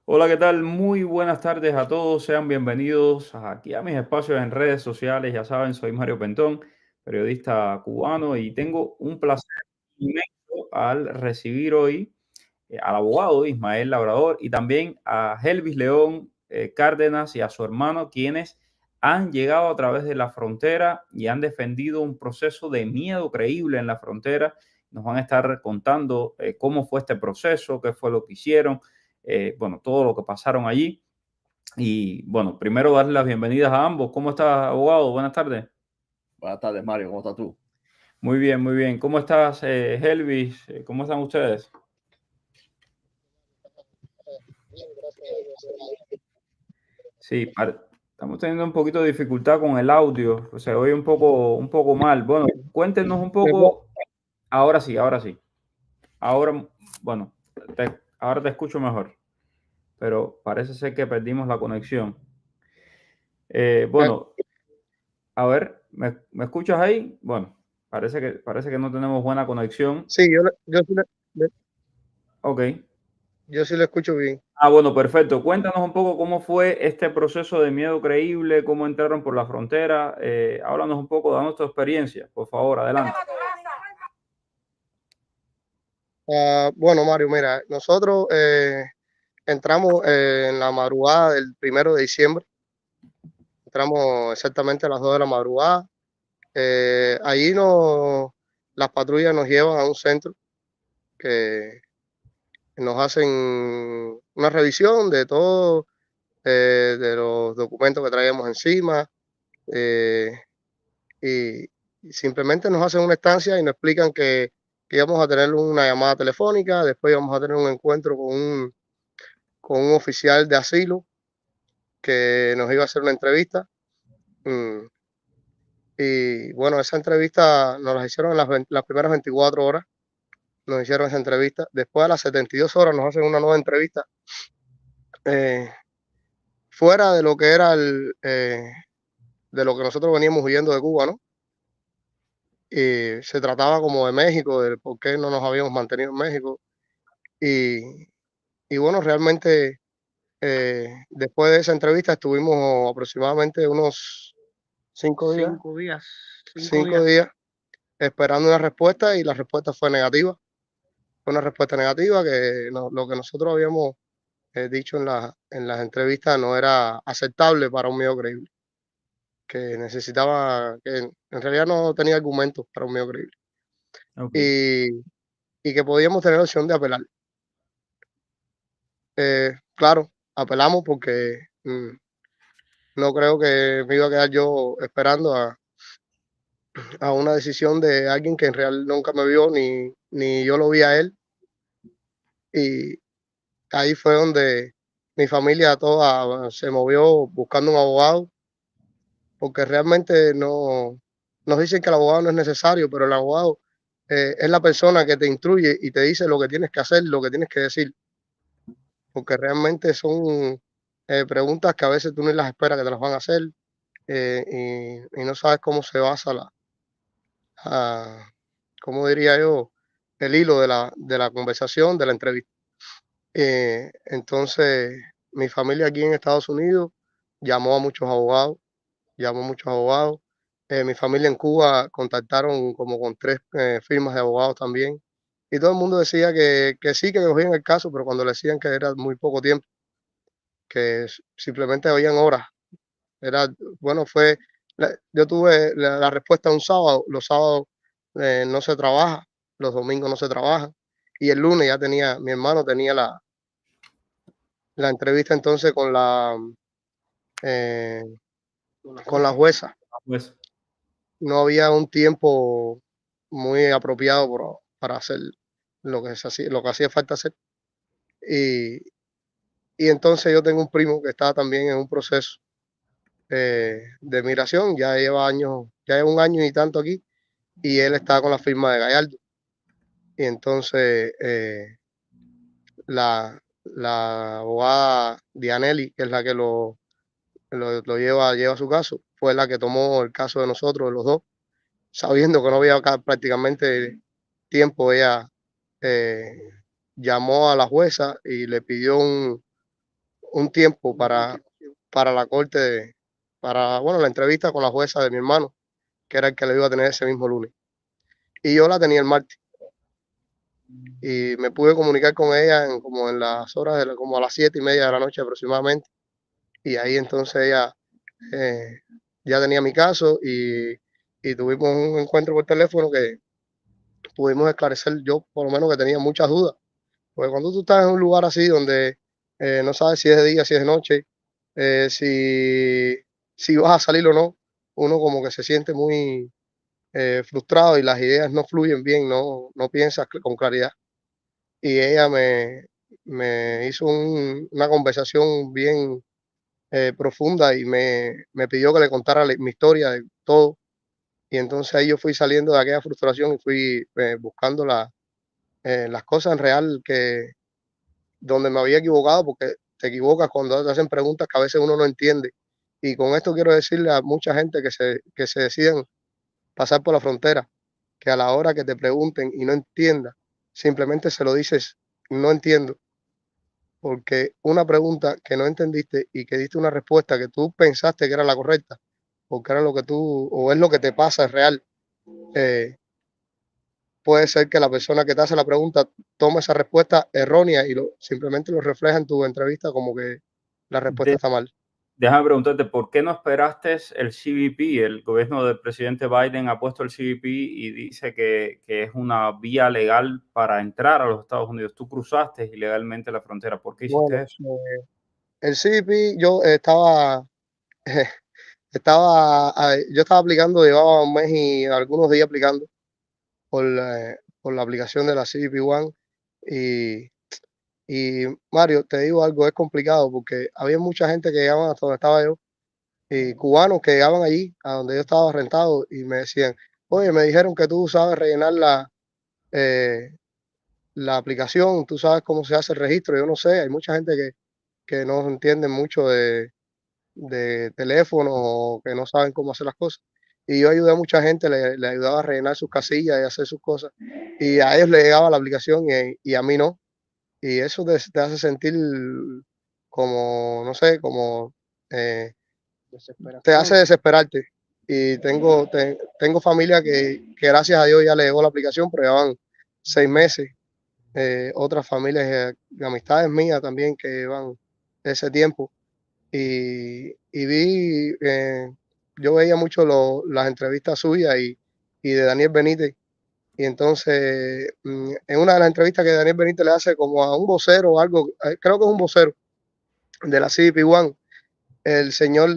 Hola, ¿qué tal? Muy buenas tardes a todos. Sean bienvenidos aquí a mis espacios en redes sociales. Ya saben, soy Mario Pentón, periodista cubano, y tengo un placer inmenso al recibir hoy al abogado Ismael Labrador y también a Helvis León Cárdenas y a su hermano, quienes han llegado a través de la frontera y han defendido un proceso de miedo creíble en la frontera. Nos van a estar contando cómo fue este proceso, qué fue lo que hicieron, bueno, todo lo que pasaron allí. Y bueno, primero darle las bienvenidas a ambos. ¿Cómo estás, abogado? Buenas tardes. Buenas tardes, Mario. ¿Cómo estás tú? Muy bien, muy bien. ¿Cómo estás, Helvis? ¿Cómo están ustedes? Bien, gracias a Dios. Sí, estamos teniendo un poquito de dificultad con el audio, se oye un poco mal. Bueno, cuéntenos un ¿Me puedo- poco. Ahora sí, ahora sí. Ahora, bueno, ahora te escucho mejor, pero parece ser que perdimos la conexión. me- Bueno, a ver, ¿me escuchas ahí? Bueno, parece que no tenemos buena conexión. Sí, yo Ok. yo sí lo escucho bien. Ah, bueno, perfecto. Cuéntanos un poco cómo fue este proceso de miedo creíble, cómo entraron por la frontera. Háblanos un poco, danos tu experiencia, por favor, adelante. Bueno, Mario, mira, nosotros entramos en la madrugada del 1 de diciembre. Entramos exactamente a las 2 de la madrugada. Allí las patrullas nos llevan a un centro que nos hacen una revisión de todo, de los documentos que traíamos encima. eh, y, y simplemente nos hacen una estancia y nos explican que íbamos a tener una llamada telefónica, después íbamos a tener un encuentro con un oficial de asilo que nos iba a hacer una entrevista. mm, Y bueno, esa entrevista nos la hicieron en las primeras 24 horas, nos hicieron esa entrevista. Después a las 72 horas nos hacen una nueva entrevista, eh, fuera de lo que era de lo que nosotros veníamos huyendo de Cuba, ¿no? Y se trataba como de México, de por qué no nos habíamos mantenido en México. Y, y bueno, realmente después de esa entrevista estuvimos aproximadamente unos 5 días, 5 días. 5 días esperando una respuesta, y la respuesta fue negativa. Fue una respuesta negativa que lo que nosotros habíamos dicho en las entrevistas no era aceptable para un medio creíble, que necesitaba, que en realidad no tenía argumentos para un medio creíble, Ok. y, y que podíamos tener la opción de apelar. Claro, apelamos porque no creo que me iba a quedar yo esperando a una decisión de alguien que en real nunca me vio, ni yo lo vi a él. Y ahí fue donde mi familia toda se movió buscando un abogado, porque realmente no nos dicen que el abogado no es necesario, pero el abogado es la persona que te instruye y te dice lo que tienes que hacer, lo que tienes que decir, porque realmente son preguntas que a veces tú ni las esperas que te las van a hacer, y no sabes cómo se basa ¿cómo diría yo? El hilo de la conversación, de la entrevista. Entonces, mi familia aquí en Estados Unidos llamó a muchos abogados, llamó a muchos abogados. Mi familia en Cuba contactaron como con 3 firmas de abogados también. Y todo el mundo decía que sí, que cogían el caso, pero cuando le decían que era muy poco tiempo, que simplemente habían horas. Era, bueno, yo tuve la respuesta un sábado. Los sábados no se trabaja, los domingos no se trabaja. Y el lunes ya tenía, mi hermano tenía la entrevista entonces eh, con la jueza. Pues, No había un tiempo muy apropiado para hacer lo que hacía falta hacer. Y, y entonces yo tengo un primo que está también en un proceso de migración, ya lleva años, ya lleva un año y tanto aquí, y él está con la firma de Gallardo. Y entonces la abogada Dianelli, que es la que lo lleva su caso, fue la que tomó el caso de nosotros, de los dos, sabiendo que no había acá prácticamente tiempo. Ella eh, llamó a la jueza y le pidió un tiempo para la corte, bueno, la entrevista con la jueza de mi hermano, que era el que le iba a tener ese mismo lunes. Y yo la tenía el martes. Y me pude comunicar con ella como en las horas, como a las 7:30 de la noche aproximadamente. Y ahí entonces ella ya tenía mi caso y tuvimos un encuentro por teléfono que pudimos esclarecer, yo por lo menos que tenía muchas dudas. Porque cuando tú estás en un lugar así donde no sabes si es de día, si es de noche, si vas a salir o no, uno como que se siente muy frustrado y las ideas no fluyen bien, no piensas con claridad. Y ella me hizo una conversación bien profunda y me pidió que le contara mi historia de todo. Y entonces ahí yo fui saliendo de aquella frustración y fui buscando las cosas en real donde me había equivocado, porque te equivocas cuando te hacen preguntas que a veces uno no entiende. Y con esto quiero decirle a mucha gente que se deciden pasar por la frontera, que a la hora que te pregunten y no entiendas, simplemente se lo dices, no entiendo, porque una pregunta que no entendiste y que diste una respuesta que tú pensaste que era la correcta, porque era lo que tú, o es lo que te pasa, es real, eh, puede ser que la persona que te hace la pregunta tome esa respuesta errónea y simplemente lo refleja en tu entrevista como que la respuesta De- está mal. Déjame preguntarte, ¿por qué no esperaste el CBP? El gobierno del presidente Biden ha puesto el CBP y dice que es una vía legal para entrar a los Estados Unidos. Tú cruzaste ilegalmente la frontera. ¿Por qué Bueno, hiciste eso? el CBP, yo yo estaba aplicando, llevaba un mes y algunos días aplicando por la aplicación de la CBP One. Y, y Mario, te digo algo, es complicado porque había mucha gente que llegaban hasta donde estaba yo, y cubanos que llegaban allí, a donde yo estaba rentado, y me decían, oye, me dijeron que tú sabes rellenar eh, la aplicación, tú sabes cómo se hace el registro. Yo no sé, hay mucha gente que no entiende mucho de teléfono o que no saben cómo hacer las cosas. Y yo ayudé a mucha gente, le ayudaba a rellenar sus casillas y hacer sus cosas. Y a ellos les llegaba la aplicación y a mí no. Y eso te hace sentir como, no sé, como te hace desesperarte. Y tengo familia que gracias a Dios ya le llegó la aplicación, pero ya van 6 meses. Otras familias amistades mías también que van ese tiempo. Yo veía mucho las entrevistas suyas y de Daniel Benítez. Y entonces, en una de las entrevistas que Daniel Benítez le hace como a un vocero o algo, creo que es un vocero de la CBP One, el señor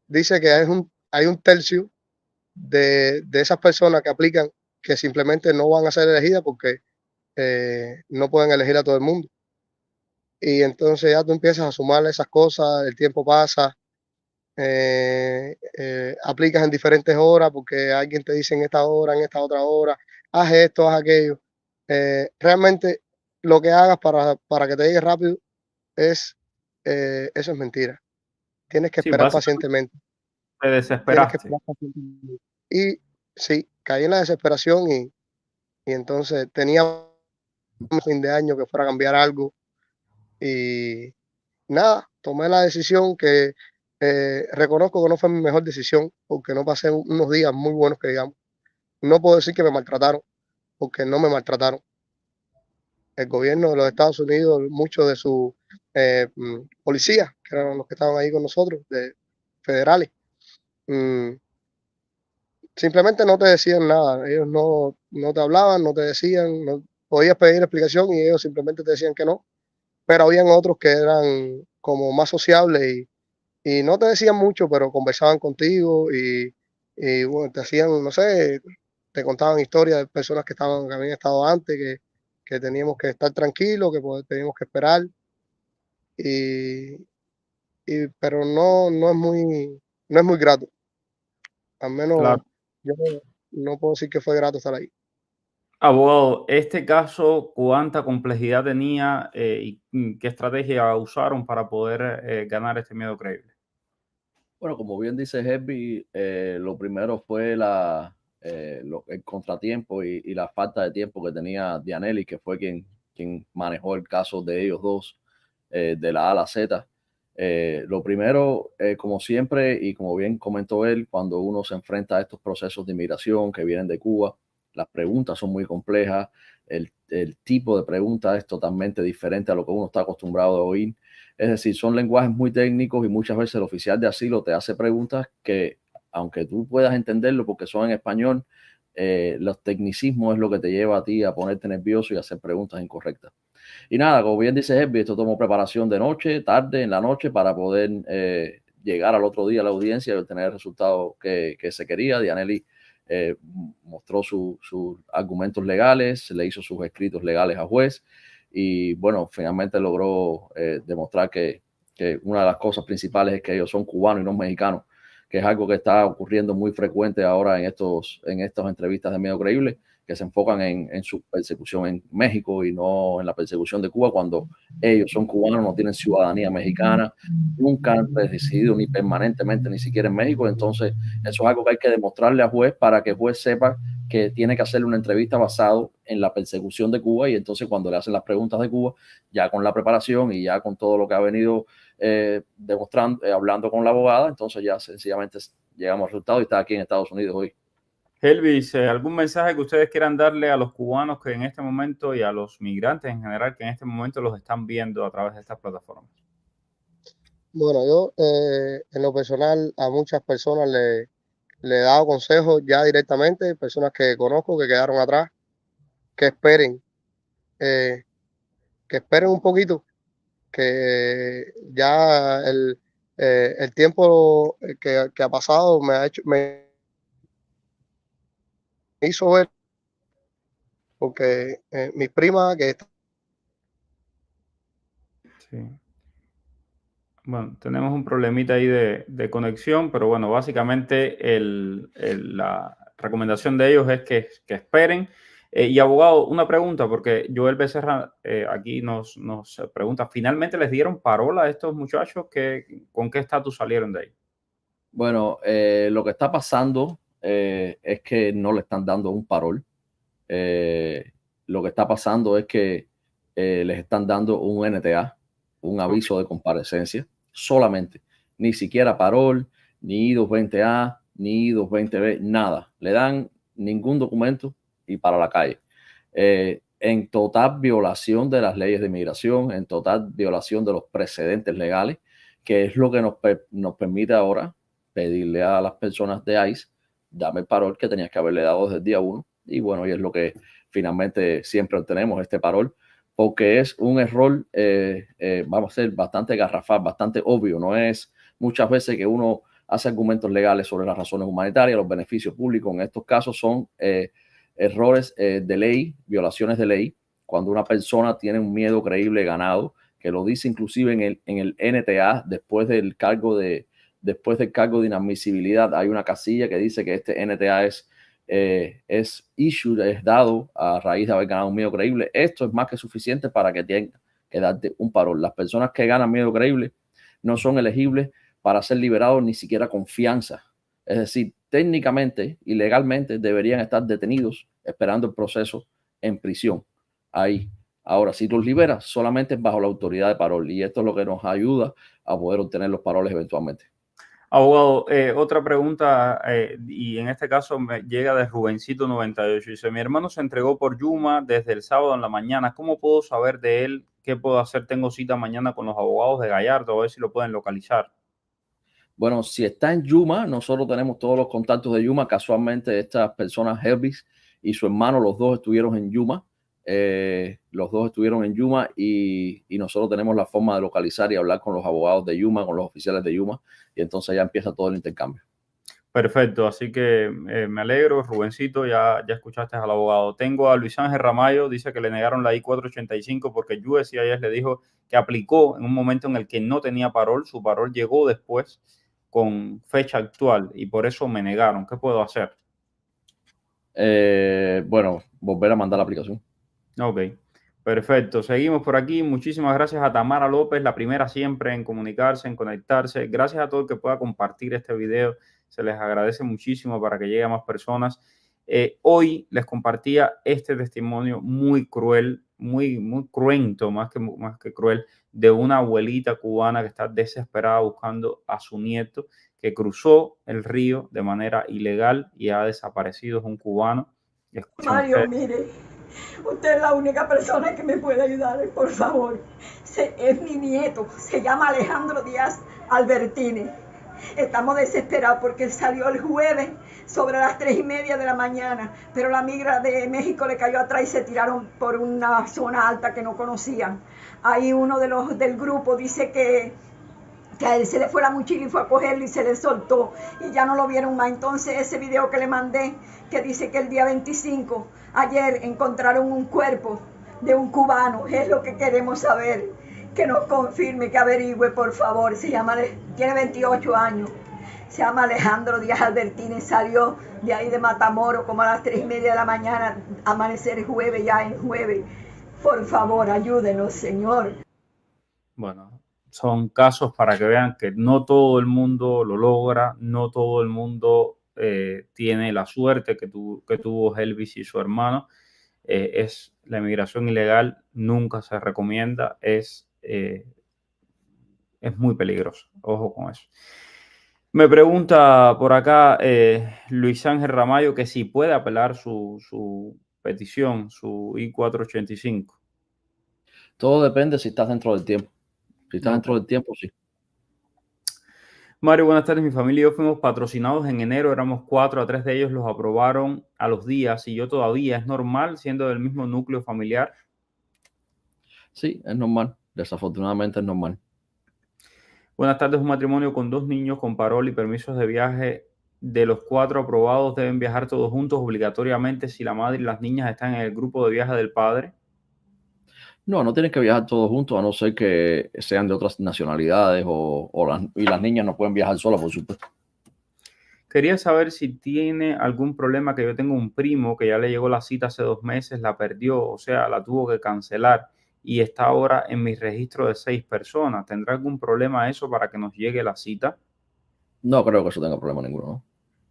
dice que hay un tercio de esas personas que aplican que simplemente no van a ser elegidas porque no pueden elegir a todo el mundo. Y entonces ya tú empiezas a sumar esas cosas, el tiempo pasa, aplicas en diferentes horas porque alguien te dice en esta hora, en esta otra hora, haz esto, haz aquello. Realmente lo que hagas para que te llegue rápido eso es mentira. Tienes que Sí, esperar básicamente pacientemente. te Tienes que desesperaste. esperar pacientemente. Y sí, caí en la desesperación y entonces tenía un fin de año que fuera a cambiar algo y nada, tomé la decisión que reconozco que no fue mi mejor decisión porque no pasé unos días muy buenos que digamos. No puedo decir que me maltrataron porque no me maltrataron. El gobierno de los Estados Unidos, muchos de sus policías, que eran los que estaban ahí con nosotros, federales, mm, simplemente no te decían nada. Ellos no te hablaban, no te decían, no podías pedir explicación y ellos simplemente te decían que no. Pero habían otros que eran como más sociables y no te decían mucho, pero conversaban contigo y bueno, te hacían, no sé, te contaban historias de personas que habían estado antes, que teníamos que estar tranquilos, que teníamos que esperar, y, pero no es muy grato. Al menos Claro. yo no puedo decir que fue grato estar ahí. Abogado, este caso, ¿cuánta complejidad tenía y qué estrategia usaron para poder ganar este miedo creíble? Bueno, como bien dice Herbie, lo primero fue el contratiempo y la falta de tiempo que tenía Dianelli, que fue quien manejó el caso de ellos dos. de la A a la Z. Lo primero, como siempre, y como bien comentó él, cuando uno se enfrenta a estos procesos de inmigración que vienen de Cuba, las preguntas son muy complejas, el tipo de pregunta es totalmente diferente a lo que uno está acostumbrado a oír. Es decir, son lenguajes muy técnicos y muchas veces el oficial de asilo te hace preguntas que, aunque tú puedas entenderlo porque son en español, los tecnicismos es lo que te lleva a ti a ponerte nervioso y a hacer preguntas incorrectas. Y nada, como bien dice Herbie, esto tomó preparación de noche, tarde, en la noche, para poder llegar al otro día a la audiencia y obtener el resultado que se quería. Dianelli mostró sus argumentos legales, le hizo sus escritos legales al juez y bueno, finalmente logró demostrar que una de las cosas principales es que ellos son cubanos y no mexicanos, que es algo que está ocurriendo muy frecuente ahora en estas entrevistas de Medio Creíble, que se enfocan en su persecución en México y no en la persecución de Cuba, cuando ellos son cubanos, no tienen ciudadanía mexicana, nunca han residido ni permanentemente, ni siquiera en México. Entonces, eso es algo que hay que demostrarle al juez para que el juez sepa que tiene que hacerle una entrevista basado en la persecución de Cuba, y entonces cuando le hacen las preguntas de Cuba, ya con la preparación y ya con todo lo que ha venido demostrando, hablando con la abogada, entonces ya sencillamente llegamos al resultado y está aquí en Estados Unidos hoy. Elvis, ¿algún mensaje que ustedes quieran darle a los cubanos que en este momento y a los migrantes en general que en este momento los están viendo a través de estas plataformas? Bueno, yo en lo personal a muchas personas le he dado consejos ya directamente, personas que conozco que quedaron atrás, que esperen, eh, un poquito, que ya el tiempo que ha pasado me hizo ver, porque mi prima que está... Sí. Bueno, tenemos un problemita ahí de conexión, pero bueno, básicamente la recomendación de ellos es que esperen. Y abogado, una pregunta, porque Joel Becerra aquí nos pregunta, ¿finalmente les dieron parola a estos muchachos? ¿Con qué estatus salieron de ahí? Bueno, lo que está pasando es que no le están dando un parol. Lo que está pasando es que les están dando un NTA, un aviso de comparecencia, solamente. Ni siquiera parol, ni I-220A, ni I-220B, nada. Le dan ningún documento y para la calle. En total violación de las leyes de inmigración, en total violación de los precedentes legales, que es lo que nos permite ahora pedirle a las personas de ICE, dame el parol que tenías que haberle dado desde el día 1. Y bueno, y es lo que finalmente siempre obtenemos, este parol, porque es un error, vamos a ser bastante garrafal, bastante obvio. No es muchas veces que uno hace argumentos legales sobre las razones humanitarias, los beneficios públicos. En estos casos son errores de ley, violaciones de ley, cuando una persona tiene un miedo creíble ganado, que lo dice inclusive en el NTA, después del cargo de inadmisibilidad, hay una casilla que dice que este NTA es issued, es dado a raíz de haber ganado un miedo creíble. Esto es más que suficiente para que tenga que darte un parol. Las personas que ganan miedo creíble no son elegibles para ser liberados ni siquiera con fianza. Es decir, técnicamente y legalmente deberían estar detenidos esperando el proceso en prisión. Ahí. Ahora, si los liberas, solamente bajo la autoridad de parol, y esto es lo que nos ayuda a poder obtener los paroles eventualmente. Abogado, otra pregunta, y en este caso me llega de Rubencito98. Dice, mi hermano se entregó por Yuma desde el sábado en la mañana. ¿Cómo puedo saber de él? ¿Qué puedo hacer? Tengo cita mañana con los abogados de Gallardo, a ver si lo pueden localizar. Bueno, si está en Yuma, nosotros tenemos todos los contactos de Yuma. Casualmente, estas personas, Elvis y su hermano, los dos estuvieron en Yuma. Y nosotros tenemos la forma de localizar y hablar con los abogados de Yuma, con los oficiales de Yuma, y entonces ya empieza todo el intercambio. Perfecto, así que me alegro, Rubencito, ya escuchaste al abogado. Tengo a Luis Ángel Ramayo, dice que le negaron la I-485 porque USCIS le dijo que aplicó en un momento en el que no tenía parol, su parol llegó después con fecha actual y por eso me negaron. ¿Qué puedo hacer? Bueno, volver a mandar la aplicación. Ok, perfecto. Seguimos por aquí. Muchísimas gracias a Tamara López, la primera siempre en comunicarse, en conectarse. Gracias a todo el que pueda compartir este video. Se les agradece muchísimo para que llegue a más personas. Hoy les compartía este testimonio muy cruel, muy cruento, más que cruel, de una abuelita cubana que está desesperada buscando a su nieto, que cruzó el río de manera ilegal y ha desaparecido. Es un cubano. Escuchen Mario, ustedes. mire, usted es la única persona que me puede ayudar, por favor. Es mi nieto, se llama Alejandro Díaz Albertini. Estamos desesperados porque él salió el jueves sobre las 3:30 de la mañana, pero la migra de México le cayó atrás y se tiraron por una zona alta que no conocían. Ahí uno de los del grupo dice que a él se le fue la mochila y fue a cogerlo y se le soltó y ya no lo vieron más. Entonces ese video que le mandé, que dice que el día 25, ayer encontraron un cuerpo de un cubano, es lo que queremos saber, que nos confirme, que averigüe, por favor. Tiene 28 años, se llama Alejandro Díaz Albertini, salió de ahí de Matamoros como a las 3:30 de la mañana, amanecer jueves, ya en jueves. Por favor, ayúdenos, Señor. Bueno, son casos para que vean que no todo el mundo lo logra, no todo el mundo tiene la suerte que tuvo Elvis y su hermano. La inmigración ilegal, nunca se recomienda, es muy peligroso. Ojo con eso. Me pregunta por acá Luis Ángel Ramayo que si puede apelar su petición, su I-485. Todo depende si estás dentro del tiempo. Si estás dentro del tiempo, sí. Mario, buenas tardes. Mi familia y yo fuimos patrocinados en enero. Éramos 4, a 3 de ellos los aprobaron a los días y yo todavía. ¿Es normal siendo del mismo núcleo familiar? Sí, es normal. Desafortunadamente es normal. Buenas tardes. Un matrimonio con 2 niños con parol y permisos de viaje. De los 4 aprobados, ¿deben viajar todos juntos obligatoriamente si la madre y las niñas están en el grupo de viaje del padre? No, no tienen que viajar todos juntos, a no ser que sean de otras nacionalidades y las niñas no pueden viajar solas, por supuesto. Quería saber si tiene algún problema, que yo tengo un primo que ya le llegó la cita hace 2 meses, la perdió, o sea, la tuvo que cancelar y está ahora en mi registro de 6 personas. ¿Tendrá algún problema eso para que nos llegue la cita? No creo que eso tenga problema ninguno, ¿no?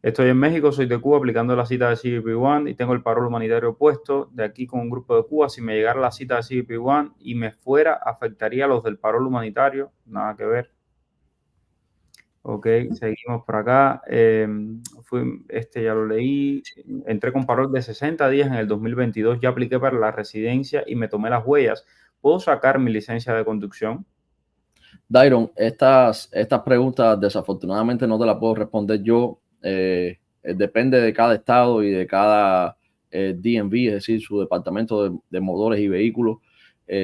Estoy en México, soy de Cuba, aplicando la cita de CBP One y tengo el parol humanitario puesto de aquí con un grupo de Cuba. Si me llegara la cita de CBP One y me fuera, ¿afectaría a los del parol humanitario? Nada que ver. Ok, seguimos por acá. Ya lo leí. Entré con parol de 60 días en el 2022. Ya apliqué para la residencia y me tomé las huellas. ¿Puedo sacar mi licencia de conducción? Dairon, estas preguntas desafortunadamente no te las puedo responder yo. Depende de cada estado y de cada DMV, es decir, su departamento de motores y vehículos.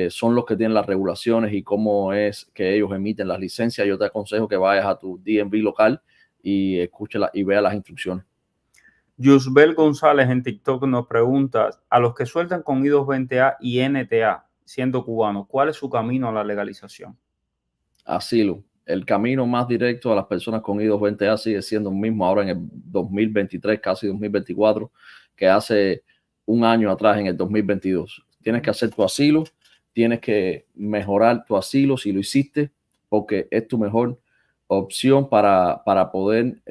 Son los que tienen las regulaciones y cómo es que ellos emiten las licencias. Yo te aconsejo que vayas a tu DMV local y escúchela y vea las instrucciones. Yusbel González en TikTok nos pregunta, a los que sueltan con I-220A y NTA, siendo cubanos, ¿cuál es su camino a la legalización? Asilo. El camino más directo a las personas con I-220A sigue siendo el mismo ahora en el 2023, casi 2024, que hace un año atrás en el 2022. Tienes que hacer tu asilo, tienes que mejorar tu asilo si lo hiciste, porque es tu mejor opción para poder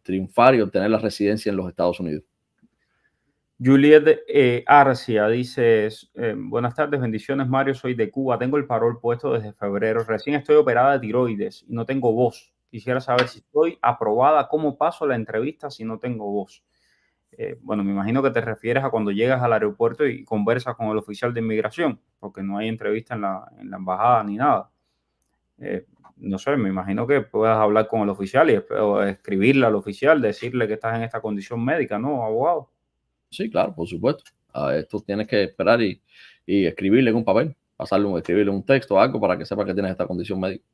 triunfar y obtener la residencia en los Estados Unidos. Juliet Arcia dice, buenas tardes, bendiciones Mario, soy de Cuba, tengo el parol puesto desde febrero, recién estoy operada de tiroides y no tengo voz. Quisiera saber si estoy aprobada, cómo paso la entrevista si no tengo voz. Bueno, me imagino que te refieres a cuando llegas al aeropuerto y conversas con el oficial de inmigración, porque no hay entrevista en la embajada ni nada. No sé, me imagino que puedas hablar con el oficial o escribirle al oficial, decirle que estás en esta condición médica, ¿no, abogado? Sí, claro, por supuesto. A esto tienes que esperar y escribirle en un papel, escribirle un texto o algo para que sepa que tienes esta condición médica.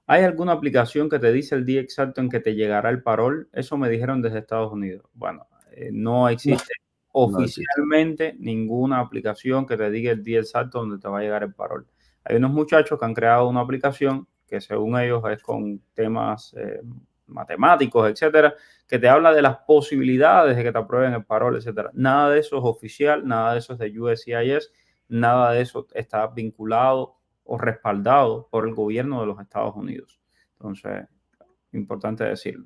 ¿Hay alguna aplicación que te dice el día exacto en que te llegará el parol? Eso me dijeron desde Estados Unidos. Bueno, no existe oficialmente ninguna aplicación que te diga el día exacto donde te va a llegar el parol. Hay unos muchachos que han creado una aplicación que según ellos es con temas matemáticos, etcétera, que te habla de las posibilidades de que te aprueben el parol, etcétera. Nada de eso es oficial, nada de eso es de USCIS, nada de eso está vinculado o respaldado por el gobierno de los Estados Unidos. Entonces, importante decirlo.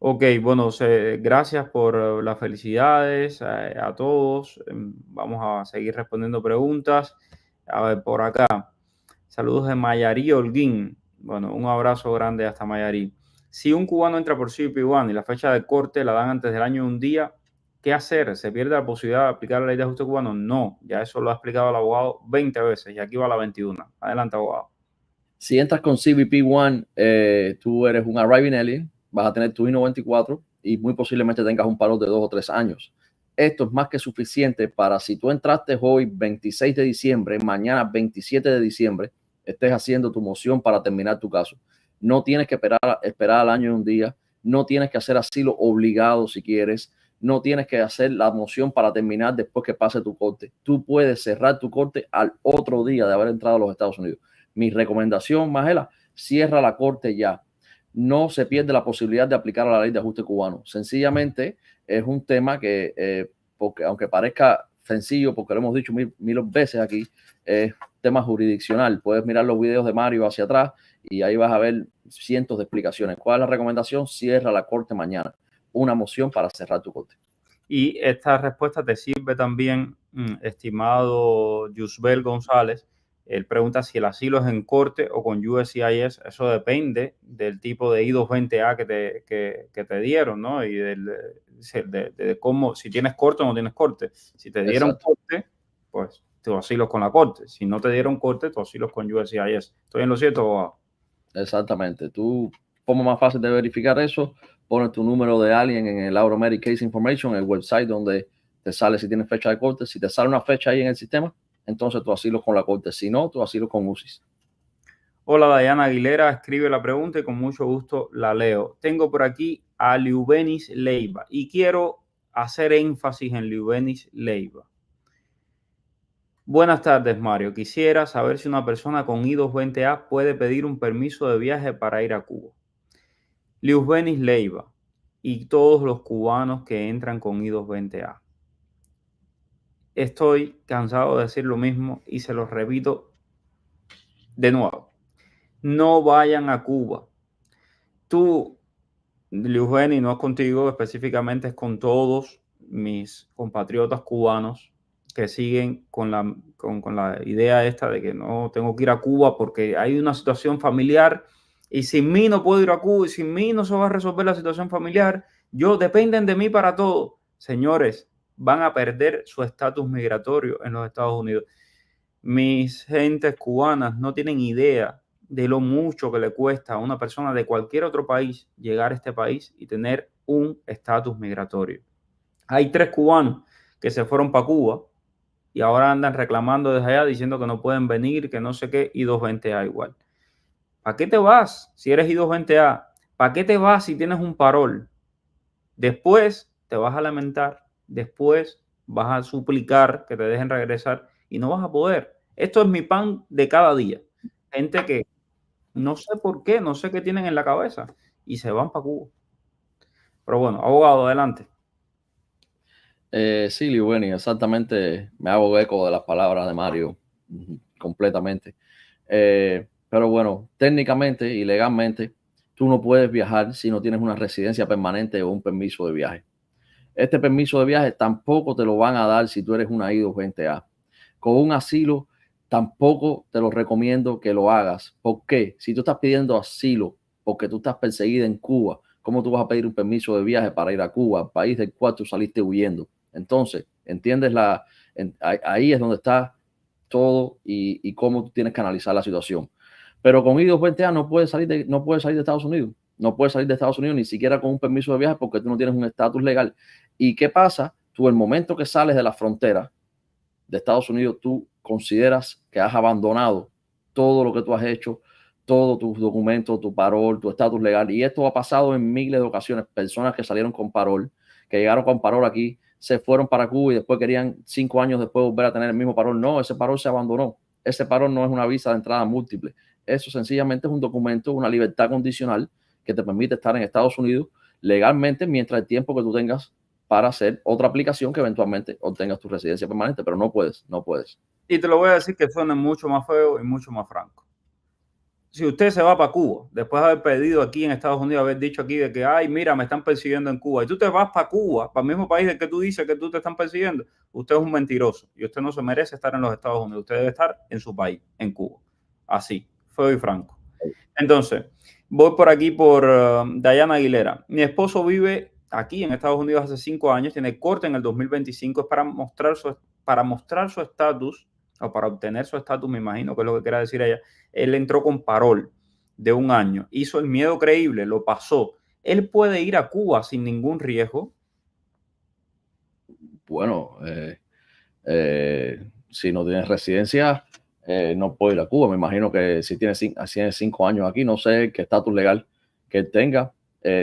Ok, bueno, gracias por las felicidades a todos. Vamos a seguir respondiendo preguntas. A ver, por acá. Saludos de Mayarí Holguín. Bueno, un abrazo grande hasta Mayarí. Si un cubano entra por CBP-1 y la fecha de corte la dan antes del año de un día, ¿qué hacer? ¿Se pierde la posibilidad de aplicar la ley de ajuste cubano? No, ya eso lo ha explicado el abogado 20 veces y aquí va la 21. Adelante, abogado. Si entras con CBP-1, tú eres un arriving alien, vas a tener tu I-94 y muy posiblemente tengas un paro de 2 o 3 años. Esto es más que suficiente para si tú entraste hoy 26 de diciembre, mañana 27 de diciembre, estés haciendo tu moción para terminar tu caso. No tienes que esperar al año de un día, no tienes que hacer asilo obligado si quieres, no tienes que hacer la moción para terminar después que pase tu corte. Tú puedes cerrar tu corte al otro día de haber entrado a los Estados Unidos. Mi recomendación, Magela, cierra la corte ya. No se pierde la posibilidad de aplicar a la ley de ajuste cubano. Sencillamente es un tema que, porque aunque parezca sencillo, porque lo hemos dicho mil veces aquí, es tema jurisdiccional. Puedes mirar los videos de Mario hacia atrás y ahí vas a ver cientos de explicaciones. ¿Cuál es la recomendación? Cierra la corte mañana. Una moción para cerrar tu corte. Y esta respuesta te sirve también, estimado Yusbel González. Él pregunta si el asilo es en corte o con USCIS. Eso depende del tipo de I-220A que te dieron, ¿no? Y de cómo, si tienes corte o no tienes corte. Si te dieron corte, pues tu asilo es con la corte. Si no te dieron corte, tu asilo es con USCIS. ¿Estoy en lo cierto, abogado? Exactamente. Tú, ¿cómo más fácil de verificar eso? Pones tu número de alien en el Automatic Case Information, el website donde te sale si tienes fecha de corte. Si te sale una fecha ahí en el sistema, entonces tu asilo con la corte. Si no, tu asilo con UCIS. Hola, Diana Aguilera escribe la pregunta y con mucho gusto la leo. Tengo por aquí a Liubenis Leiva y quiero hacer énfasis en Liubenis Leiva. Buenas tardes, Mario. Quisiera saber si una persona con I-220A puede pedir un permiso de viaje para ir a Cuba. Liubenis Leiva y todos los cubanos que entran con I-220A. Estoy cansado de decir lo mismo y se los repito de nuevo. No vayan a Cuba. Tú, Liubenis, no es contigo específicamente, es con todos mis compatriotas cubanos que siguen con la idea esta de que no tengo que ir a Cuba porque hay una situación familiar y sin mí no puedo ir a Cuba y sin mí no se va a resolver la situación familiar. Dependen de mí para todo. Señores, van a perder su estatus migratorio en los Estados Unidos. Mis gentes cubanas no tienen idea de lo mucho que le cuesta a una persona de cualquier otro país llegar a este país y tener un estatus migratorio. Hay 3 cubanos que se fueron para Cuba y ahora andan reclamando desde allá diciendo que no pueden venir, que no sé qué, I-220A igual. ¿Para qué te vas si eres I-220A? ¿Para qué te vas si tienes un parol? Después te vas a lamentar, después vas a suplicar que te dejen regresar y no vas a poder. Esto es mi pan de cada día. Gente que no sé por qué, no sé qué tienen en la cabeza y se van para Cuba. Pero bueno, abogado, adelante. Sí, Liubenis, exactamente. Me hago eco de las palabras de Mario completamente. Pero bueno, técnicamente y legalmente, tú no puedes viajar si no tienes una residencia permanente o un permiso de viaje. Este permiso de viaje tampoco te lo van a dar si tú eres una I-220A. Con un asilo, tampoco te lo recomiendo que lo hagas. ¿Por qué? Si tú estás pidiendo asilo porque tú estás perseguida en Cuba, ¿cómo tú vas a pedir un permiso de viaje para ir a Cuba, país del cual tú saliste huyendo? Entonces, ¿entiendes? Ahí es donde está todo y cómo tú tienes que analizar la situación. Pero con I-220A no puedes salir de Estados Unidos. No puedes salir de Estados Unidos ni siquiera con un permiso de viaje porque tú no tienes un estatus legal. ¿Y qué pasa? Tú, el momento que sales de la frontera de Estados Unidos, tú consideras que has abandonado todo lo que tú has hecho, todos tus documentos, tu parol, tu estatus legal. Y esto ha pasado en miles de ocasiones. Personas que salieron con parol, que llegaron con parol aquí, se fueron para Cuba y después querían 5 años después volver a tener el mismo parol. No, ese parol se abandonó. Ese parol no es una visa de entrada múltiple. Eso sencillamente es un documento, una libertad condicional que te permite estar en Estados Unidos legalmente mientras el tiempo que tú tengas para hacer otra aplicación que eventualmente obtengas tu residencia permanente, pero no puedes. Y te lo voy a decir que suena mucho más feo y mucho más franco. si usted se va para Cuba, después de haber pedido aquí en Estados Unidos, haber dicho aquí de que, ay, mira, me están persiguiendo en Cuba, y tú te vas para Cuba, para el mismo país del que tú dices que tú te están persiguiendo, usted es un mentiroso y usted no se merece estar en los Estados Unidos, usted debe estar en su país, en Cuba. Así, feo y franco. Entonces, voy por aquí por Diana Aguilera. Mi esposo vive aquí en Estados Unidos hace 5 años, tiene corte en el 2025, es para mostrar su estatus, o para obtener su estatus, me imagino que es lo que quiere decir ella. Él entró con parol de 1 año, hizo el miedo creíble, lo pasó. Él puede ir a Cuba sin ningún riesgo. Bueno, si no tienes residencia, no puede ir a Cuba. Me imagino que si tienes 5 años aquí, no sé qué estatus legal que él tenga.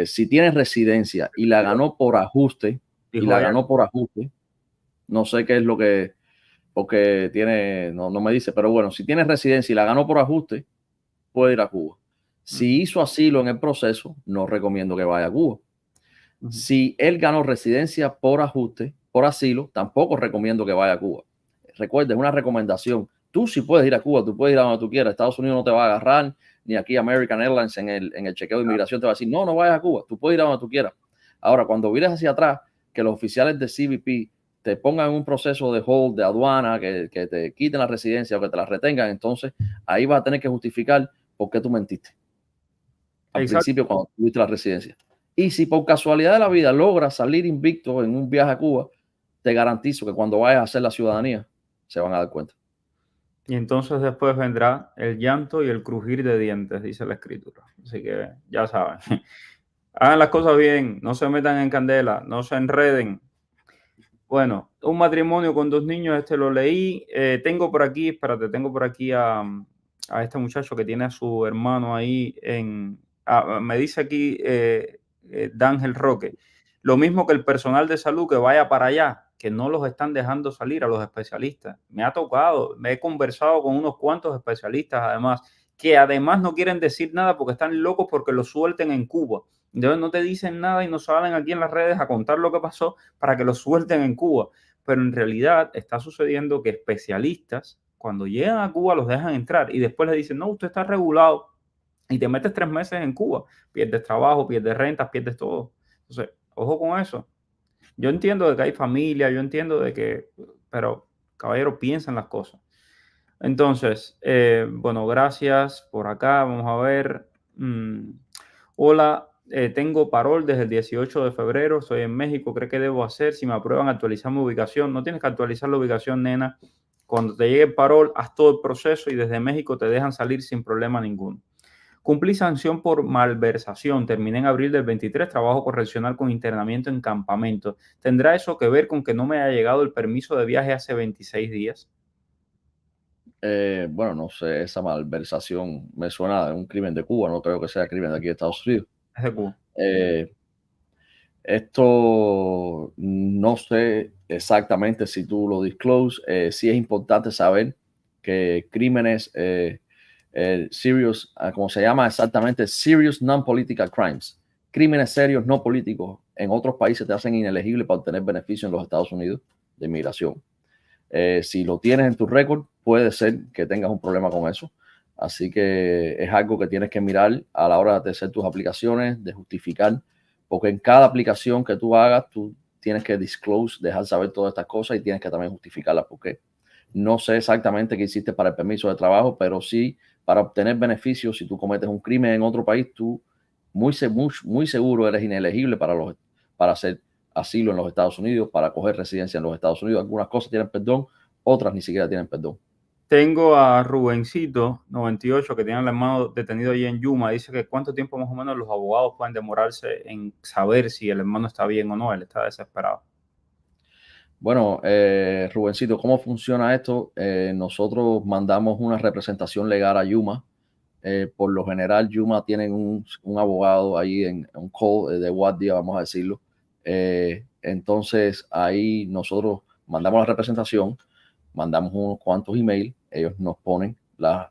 Si tienes residencia y la ganó por ajuste, no sé qué es lo que, porque tiene, no me dice, pero bueno, si tienes residencia y la ganó por ajuste, puede ir a Cuba. Si hizo asilo en el proceso, no recomiendo que vaya a Cuba. Si él ganó residencia por ajuste, por asilo, tampoco recomiendo que vaya a Cuba. Recuerda, es una recomendación. Tú sí puedes ir a Cuba, tú puedes ir a donde tú quieras. Estados Unidos no te va a agarrar, ni aquí American Airlines en el chequeo de inmigración te va a decir, no vayas a Cuba, tú puedes ir a donde tú quieras. Ahora, cuando vienes hacia atrás, que los oficiales de CBP te pongan en un proceso de hold, de aduana, que te quiten la residencia o que te la retengan, entonces ahí vas a tener que justificar por qué tú mentiste al principio cuando tuviste la residencia. Y si por casualidad de la vida logras salir invicto en un viaje a Cuba, te garantizo que cuando vayas a hacer la ciudadanía, se van a dar cuenta. Y entonces después vendrá el llanto y el crujir de dientes, dice la escritura. Así que ya saben. Hagan las cosas bien, no se metan en candela, no se enreden. Bueno, un matrimonio con 2 niños, este lo leí. Tengo por aquí a este muchacho que tiene a su hermano ahí me dice aquí D'Ángel Roque. Lo mismo que el personal de salud que vaya para allá, que no los están dejando salir a los especialistas. Me ha tocado, me he conversado con unos cuantos especialistas además, que además no quieren decir nada porque están locos porque los suelten en Cuba. Entonces no te dicen nada y no salen aquí en las redes a contar lo que pasó para que los suelten en Cuba. Pero en realidad está sucediendo que especialistas, cuando llegan a Cuba, los dejan entrar y después les dicen, no, usted está regulado y te metes 3 meses en Cuba. Pierdes trabajo, pierdes rentas, pierdes todo. Entonces, ojo con eso. Yo entiendo de que hay familia, yo entiendo de que, pero caballero, piensa en las cosas. Entonces, bueno, gracias por acá. Vamos a ver. Hola, tengo parol desde el 18 de febrero. Estoy en México. ¿Cree que debo hacer? Si me aprueban, actualizar mi ubicación. No tienes que actualizar la ubicación, nena. Cuando te llegue el parol, haz todo el proceso y desde México te dejan salir sin problema ninguno. Cumplí sanción por malversación. Terminé en abril del 23. Trabajo correccional con internamiento en campamento. ¿Tendrá eso que ver con que no me haya llegado el permiso de viaje hace 26 días? Bueno, no sé, esa malversación me suena de un crimen de Cuba, no creo que sea crimen de aquí de Estados Unidos. Es de Cuba. Esto no sé exactamente si tú lo disclose. Sí es importante saber que crímenes serious, como se llama exactamente, serious non-political crimes, crímenes serios no políticos en otros países te hacen inelegible para obtener beneficio en los Estados Unidos de inmigración. Si lo tienes en tu récord, puede ser que tengas un problema con eso. Así que es algo que tienes que mirar a la hora de hacer tus aplicaciones, de justificar, porque en cada aplicación que tú hagas, tú tienes que disclose, dejar saber todas estas cosas y tienes que también justificarlas. Porque no sé exactamente qué hiciste para el permiso de trabajo, pero sí para obtener beneficios. Si tú cometes un crimen en otro país, tú muy seguro eres inelegible para hacer asilo en los Estados Unidos, para coger residencia en los Estados Unidos. Algunas cosas tienen perdón, otras ni siquiera tienen perdón. Tengo a Rubencito 98 que tiene al hermano detenido allí en Yuma. Dice que cuánto tiempo más o menos los abogados pueden demorarse en saber si el hermano está bien o no. Él está desesperado. Bueno, Rubencito, ¿cómo funciona esto? Nosotros mandamos una representación legal a Yuma. Por lo general, Yuma tienen un abogado ahí en un call de guardia, vamos a decirlo. Entonces, ahí nosotros mandamos la representación, mandamos unos cuantos emails, ellos nos ponen a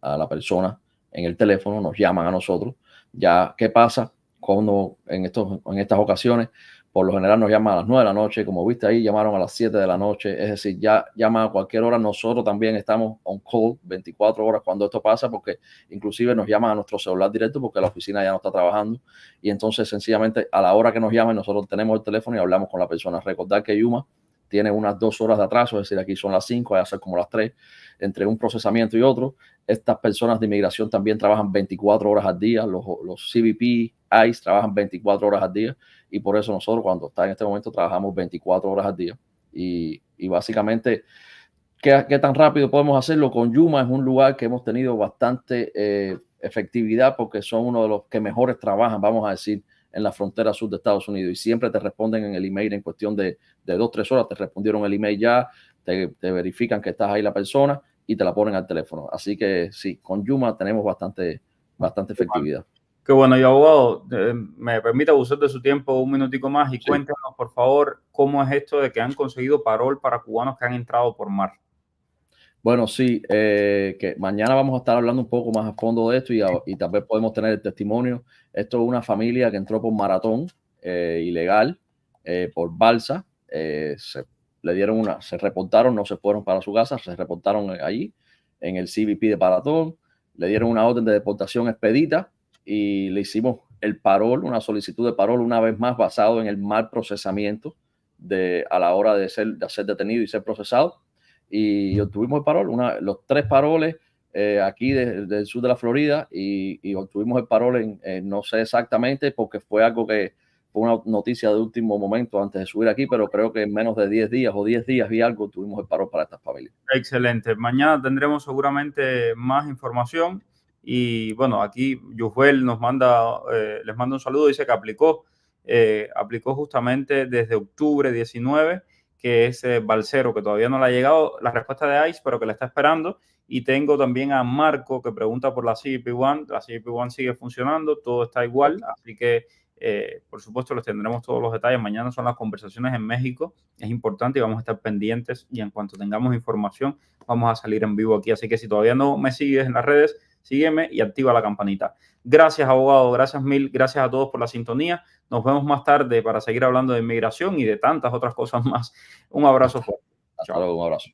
la persona en el teléfono, nos llaman a nosotros. Ya, ¿qué pasa cuando en estas ocasiones? Por lo general nos llaman a las 9 de la noche, como viste ahí, llamaron a las 7 de la noche, es decir, ya llaman a cualquier hora. Nosotros también estamos on call 24 horas cuando esto pasa, porque inclusive nos llaman a nuestro celular directo porque la oficina ya no está trabajando, y entonces sencillamente a la hora que nos llamen nosotros tenemos el teléfono y hablamos con la persona. Recordar que Yuma tiene unas 2 horas de atraso, es decir, aquí son las 5, va a ser como las 3, entre un procesamiento y otro. Estas personas de inmigración también trabajan 24 horas al día, los CBP, ICE trabajan 24 horas al día, y por eso nosotros cuando está en este momento trabajamos 24 horas al día. Y básicamente, ¿qué tan rápido podemos hacerlo? Con Yuma es un lugar que hemos tenido bastante efectividad porque son uno de los que mejores trabajan, vamos a decir, en la frontera sur de Estados Unidos, y siempre te responden en el email en cuestión de 2-3 horas, te respondieron el email ya, te verifican que estás ahí la persona y te la ponen al teléfono. Así que sí, con Yuma tenemos bastante efectividad. Qué bueno. Y abogado, me permite abusar de su tiempo un minutico más y Sí. Cuéntanos, por favor, cómo es esto de que han conseguido parol para cubanos que han entrado por mar. Bueno, sí, que mañana vamos a estar hablando un poco más a fondo de esto y tal vez podemos tener el testimonio. Esto es una familia que entró por maratón ilegal, por balsa. Se reportaron, no se fueron para su casa, se reportaron allí en el CBP de Maratón, le dieron una orden de deportación expedita y le hicimos el parol, una solicitud de parol una vez más basado en el mal procesamiento a la hora de ser detenido y ser procesado. Y obtuvimos el parol, los 3 paroles aquí del sur de la Florida, y obtuvimos el parol no sé exactamente porque fue algo que fue una noticia de último momento antes de subir aquí, pero creo que en menos de 10 días o 10 días y algo tuvimos el parol para estas familias. Excelente. Mañana tendremos seguramente más información. Y bueno, aquí Yusbel les manda un saludo, dice que aplicó justamente desde octubre 19, que es balsero, que todavía no le ha llegado la respuesta de ICE, pero que le está esperando. Y tengo también a Marco que pregunta por la CBP-1. La CBP-1 sigue funcionando, todo está igual, así que por supuesto les tendremos todos los detalles. Mañana son las conversaciones en México, es importante y vamos a estar pendientes, y en cuanto tengamos información vamos a salir en vivo aquí. Así que si todavía no me sigues en las redes, sígueme y activa la campanita. Gracias, abogado, gracias mil, gracias a todos por la sintonía. Nos vemos más tarde para seguir hablando de inmigración y de tantas otras cosas más. Un abrazo fuerte. Hasta luego, un abrazo.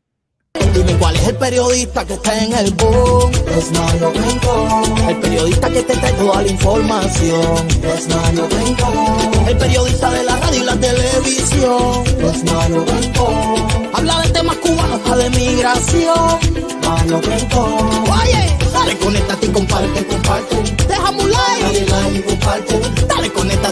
Dime cuál es el periodista que está en el boom. Es Mario Rincón. El periodista que te trae toda la información. Es Mario Rincón. El periodista de la radio y la televisión. Es Mario Rincón. Habla de temas cubanos, habla de migración. Mario Rincón. Oye, dale, conéctate y comparte. Déjame un like. Dale like y comparte. Dale, conéctate.